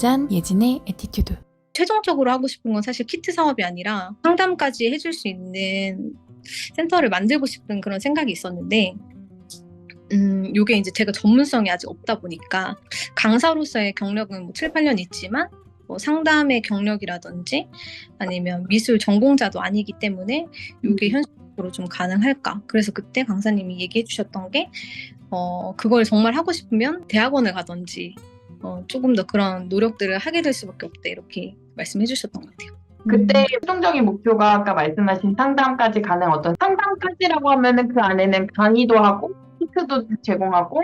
진짠 예진의 애티튜드. 최종적으로 하고 싶은 건 사실 키트 사업이 아니라 상담까지 해줄 수 있는 센터를 만들고 싶은 그런 생각이 있었는데, 요게 이제 제가 전문성이 아직 없다 보니까 강사로서의 경력은 뭐 7, 8년 있지만 뭐 상담의 경력이라든지 아니면 미술 전공자도 아니기 때문에 요게 현실적으로 좀 가능할까? 그래서 그때 강사님이 얘기해 주셨던 게 그걸 정말 하고 싶으면 대학원을 가든지 조금 더 그런 노력들을 하게 될 수밖에 없다, 이렇게 말씀해 주셨던 것 같아요. 그때 최종적인 목표가 아까 말씀하신 상담까지 가는 어떤 상담까지라고 하면은 그 안에는 강의도 하고 키트도 제공하고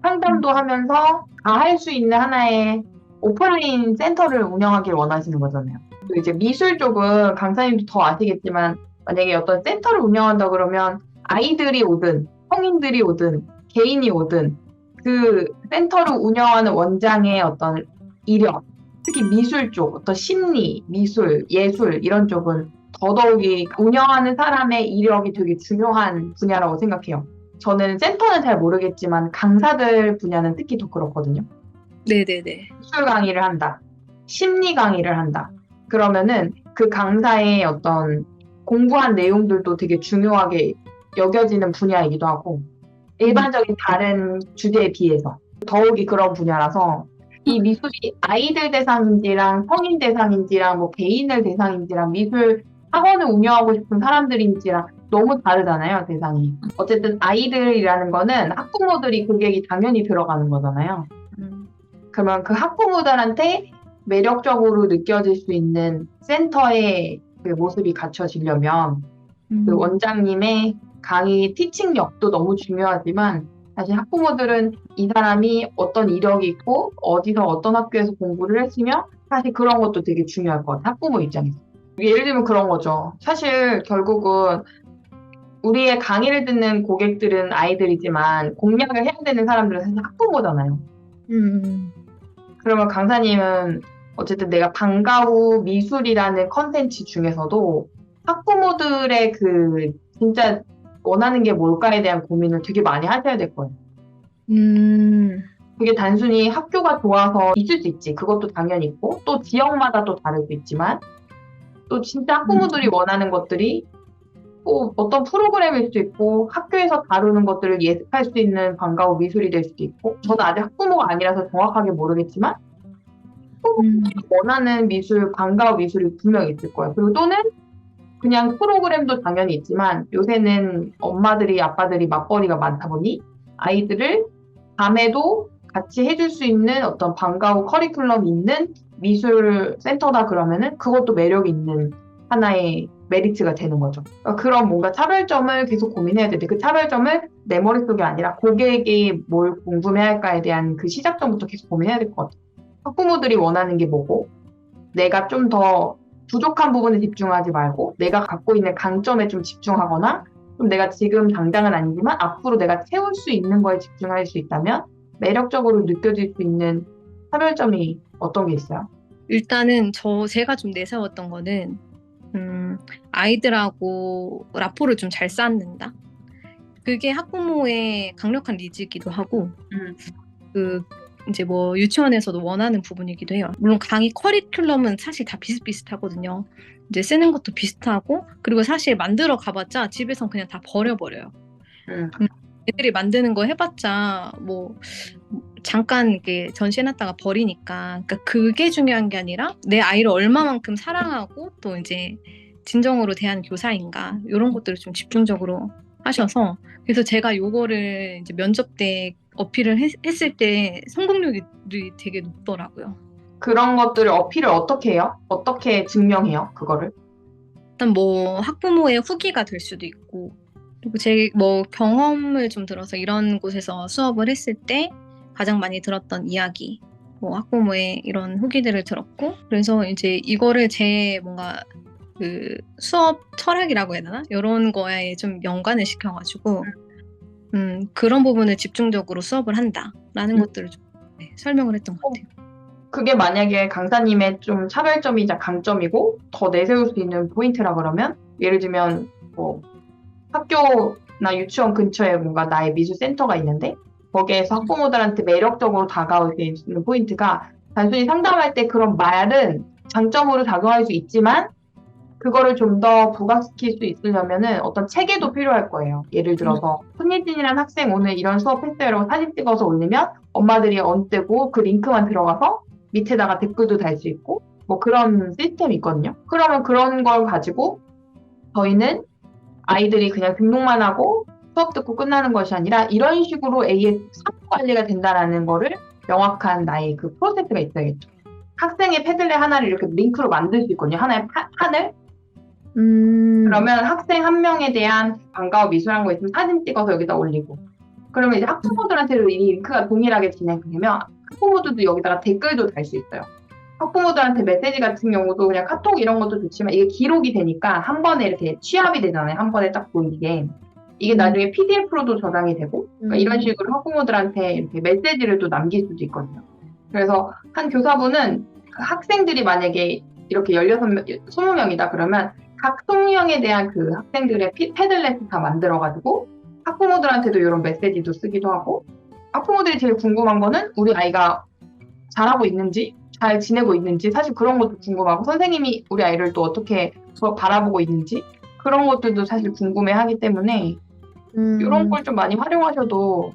상담도 하면서 다 할 수 있는 하나의 오프라인 센터를 운영하길 원하시는 거잖아요. 또 이제 미술 쪽은 강사님도 더 아시겠지만 만약에 어떤 센터를 운영한다 그러면 아이들이 오든 성인들이 오든 개인이 오든 그 센터를 운영하는 원장의 어떤 이력, 특히 미술 쪽, 어떤 심리, 미술, 예술 이런 쪽은 더더욱이 운영하는 사람의 이력이 되게 중요한 분야라고 생각해요. 저는 센터는 잘 모르겠지만 강사들 분야는 특히 더 그렇거든요. 네네네. 미술 강의를 한다, 심리 강의를 한다. 그러면은 그 강사의 어떤 공부한 내용들도 되게 중요하게 여겨지는 분야이기도 하고 일반적인 다른 주제에 비해서 더욱이 그런 분야라서 이 미술이 아이들 대상인지랑 성인 대상인지랑 뭐 개인을 대상인지랑 미술 학원을 운영하고 싶은 사람들인지랑 너무 다르잖아요, 대상이. 어쨌든 아이들이라는 거는 학부모들이 고객이 당연히 들어가는 거잖아요. 그러면 그 학부모들한테 매력적으로 느껴질 수 있는 센터의 그 모습이 갖춰지려면 그 원장님의 강의 티칭력도 너무 중요하지만 사실 학부모들은 이 사람이 어떤 이력이 있고 어디서 어떤 학교에서 공부를 했으며 사실 그런 것도 되게 중요할 것 같아요. 학부모 입장에서. 예를 들면 그런 거죠. 사실 결국은 우리의 강의를 듣는 고객들은 아이들이지만 공략을 해야 되는 사람들은 사실 학부모잖아요. 그러면 강사님은 어쨌든 내가 방과 후 미술이라는 컨텐츠 중에서도 학부모들의 그 진짜 원하는 게 뭘까에 대한 고민을 되게 많이 하셔야 될 거예요. 그게 단순히 학교가 좋아서 있을 수 있지. 그것도 당연히 있고 또 지역마다 또 다를 수 있지만 또 진짜 학부모들이 원하는 것들이 또 어떤 프로그램일 수도 있고 학교에서 다루는 것들을 예습할 수 있는 방과 후 미술이 될 수도 있고 저는 아직 학부모가 아니라서 정확하게 모르겠지만 학부모들이 원하는 미술, 방과 후 미술이 분명히 있을 거예요. 그리고 또는 그냥 프로그램도 당연히 있지만 요새는 엄마들이 아빠들이 맞벌이가 많다 보니 아이들을 밤에도 같이 해줄 수 있는 어떤 방과 후 커리큘럼이 있는 미술 센터다 그러면은 그것도 매력 있는 하나의 메리트가 되는 거죠. 그러니까 그런 뭔가 차별점을 계속 고민해야 되는데 그 차별점을 내 머릿속이 아니라 고객이 뭘 궁금해할까에 대한 그 시작점부터 계속 고민해야 될 것 같아요. 학부모들이 원하는 게 뭐고 내가 좀 더 부족한 부분에 집중하지 말고 내가 갖고 있는 강점에 좀 집중하거나 좀 내가 지금 당장은 아니지만 앞으로 내가 채울 수 있는 거에 집중할 수 있다면 매력적으로 느껴질 수 있는 차별점이 어떤 게 있어요? 일단은 제가 좀 내세웠던 거는 아이들하고 라포를 좀 잘 쌓는다. 그게 학부모의 강력한 니즈이기도 하고 그 이제 뭐 유치원에서도 원하는 부분이기도 해요. 물론 강의 커리큘럼은 사실 다 비슷비슷하거든요. 이제 쓰는 것도 비슷하고 그리고 사실 만들어 가봤자 집에선 그냥 다 버려버려요. 애들이 만드는 거 해봤자 뭐 잠깐 이렇게 전시해놨다가 버리니까 그러니까 그게 중요한 게 아니라 내 아이를 얼마만큼 사랑하고 또 이제 진정으로 대한 교사인가 이런 것들을 좀 집중적으로 하셔서 그래서 제가 요거를 이제 면접 때 어필을 했을 때 성공률이 되게 높더라고요. 그런 것들을 어필을 어떻게 해요? 어떻게 증명해요? 그거를? 일단 뭐 학부모의 후기가 될 수도 있고 그리고 제 뭐 경험을 좀 들어서 이런 곳에서 수업을 했을 때 가장 많이 들었던 이야기 뭐 학부모의 이런 후기들을 들었고 그래서 이제 이거를 제 뭔가 그 수업 철학이라고 해야 되나? 이런 거에 좀 연관을 시켜가지고 그런 부분을 집중적으로 수업을 한다라는 것들을 좀 설명을 했던 것 같아요. 그게 만약에 강사님의 좀 차별점이자 강점이고 더 내세울 수 있는 포인트라 그러면 예를 들면 뭐 학교나 유치원 근처에 뭔가 나의 미술 센터가 있는데 거기에서 학부모들한테 매력적으로 다가올 수 있는 포인트가 단순히 상담할 때 그런 말은 장점으로 작용할 수 있지만 그거를 좀 더 부각시킬 수 있으려면은 어떤 체계도 필요할 거예요. 예를 들어서 손예진이라는 학생 오늘 이런 수업 했어요 라고 사진 찍어서 올리면 엄마들이 언떼고 그 링크만 들어가서 밑에다가 댓글도 달 수 있고 뭐 그런 시스템이 있거든요. 그러면 그런 걸 가지고 저희는 아이들이 그냥 등록만 하고 수업 듣고 끝나는 것이 아니라 이런 식으로 A의 사무 관리가 된다라는 거를 명확한 나의 그 프로세스가 있어야겠죠. 학생의 패들렛 하나를 이렇게 링크로 만들 수 있거든요. 하나의 판을. 그러면 학생 한 명에 대한 방과후 미술한 거 있으면 사진 찍어서 여기다 올리고. 그러면 이제 학부모들한테도 이 링크가 동일하게 진행되면 학부모들도 여기다가 댓글도 달 수 있어요. 학부모들한테 메시지 같은 경우도 그냥 카톡 이런 것도 좋지만 이게 기록이 되니까 한 번에 이렇게 취합이 되잖아요. 한 번에 딱 보이게. 이게 나중에 PDF로도 저장이 되고 그러니까 이런 식으로 학부모들한테 이렇게 메시지를 또 남길 수도 있거든요. 그래서 한 교사분은 그 학생들이 만약에 이렇게 16명, 20명이다 그러면 각 20명에 대한 그 학생들의 패들렛을 다 만들어가지고 학부모들한테도 이런 메시지도 쓰기도 하고 학부모들이 제일 궁금한 거는 우리 아이가 잘하고 있는지 잘 지내고 있는지 사실 그런 것도 궁금하고 선생님이 우리 아이를 또 어떻게 바라보고 있는지 그런 것들도 사실 궁금해하기 때문에 이런 걸 좀 많이 활용하셔도